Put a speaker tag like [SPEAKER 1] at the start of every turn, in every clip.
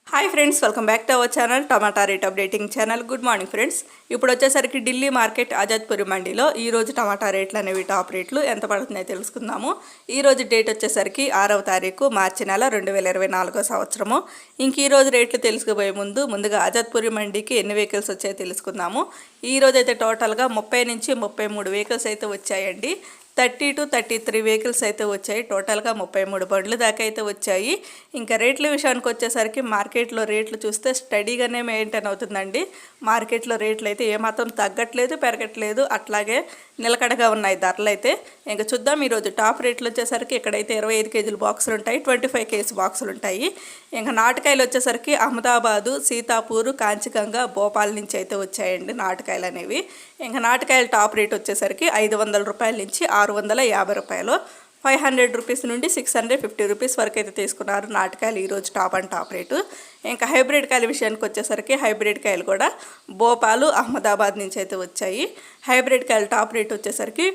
[SPEAKER 1] Hi friends, welcome back to our channel tomato rate updating channel. Good morning friends. ఇప్పుడు వచ్చేసరికి Delhi market ఆజాద్పూరి మండీలో ఈరోజు టమాటా రేట్లు అనేవి టాప్ రేట్లు ఎంత పడుతున్నాయో తెలుసుకుందాము. ఈరోజు డేట్ వచ్చేసరికి 6వ తారీఖు మార్చి నెల 2024 సంవత్సరము. ఇంక ఈరోజు రేట్లు తెలుసుకోబోయే ముందుగా ఆజాద్పూరి మండీకి ఎన్ని వెహికల్స్ వచ్చాయో తెలుసుకుందాము. ఈరోజు అయితే టోటల్గా 30 నుంచి 33 వెహికల్స్ అయితే వచ్చాయండి. 30 to 33 వెహికల్స్ అయితే వచ్చాయి. టోటల్గా 33 బండ్లు దాకా అయితే వచ్చాయి. ఇంకా రేట్ల విషయానికి వచ్చేసరికి మార్కెట్లో రేట్లు చూస్తే స్టడీగానే మెయింటైన్ అవుతుందండి. మార్కెట్లో రేట్లు అయితే ఏమాత్రం తగ్గట్లేదు, పెరగట్లేదు, అట్లాగే నిలకడగా ఉన్నాయి ధరలు అయితే. ఇంకా చూద్దాం. ఈరోజు టాప్ రేట్లు వచ్చేసరికి ఇక్కడైతే 25 కేజీల బాక్సులు ఉంటాయి, 25 కేజీ బాక్సులు ఉంటాయి. ఇంకా నాటుకాయలు వచ్చేసరికి అహ్మదాబాదు, సీతాపూరు, కాంచిగంగా, భోపాల్ నుంచి అయితే వచ్చాయండి నాటుకాయలు అనేవి. ఇంకా నాటుకాయల టాప్ రేట్ వచ్చేసరికి 500 రూపాయల నుంచి 650 రూపాయలు, 500 రూపీస్ నుండి 650 రూపీస్ వరకు అయితే తీసుకున్నారు నాటుకాయలు ఈరోజు టాప్ రేటు. ఇంకా హైబ్రిడ్ కాయల విషయానికి వచ్చేసరికి హైబ్రిడ్ కాయలు కూడా భోపాలు, అహ్మదాబాద్ నుంచి అయితే వచ్చాయి. హైబ్రిడ్ కాయల టాప్ రేట్ వచ్చేసరికి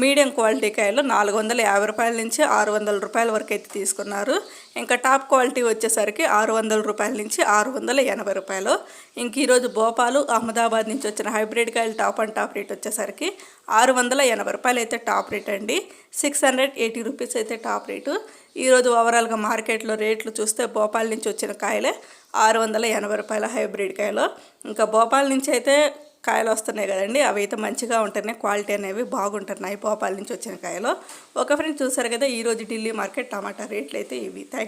[SPEAKER 1] మీడియం క్వాలిటీ కాయలు 450 రూపాయల నుంచి 600 రూపాయల వరకు అయితే తీసుకున్నారు. ఇంకా టాప్ క్వాలిటీ వచ్చేసరికి 600 రూపాయల నుంచి 680 రూపాయలు. ఇంక ఈరోజు భోపాలు, అహ్మదాబాద్ నుంచి వచ్చిన హైబ్రిడ్ కాయలు టాప్ రేట్ వచ్చేసరికి 680 రూపాయలు అయితే టాప్ రేట్ అండి. 680 రూపీస్ అయితే టాప్ రేటు. ఈరోజు ఓవరాల్గా మార్కెట్లో రేట్లు చూస్తే భోపాల్ నుంచి వచ్చిన కాయలే 680 రూపాయల హైబ్రిడ్ కాయలు. ఇంకా భోపాల్ నుంచి అయితే కాయలు వస్తున్నాయి కదండి, అవి అయితే మంచిగా ఉంటున్నాయి, క్వాలిటీ అనేవి బాగుంటున్నాయి భోపాల్ నుంచి వచ్చిన కాయలు. ఒక ఫ్రెండ్ చూసారు కదా ఈరోజు ఢిల్లీ మార్కెట్ టమాటా రేట్లు అయితే ఇవి. థ్యాంక్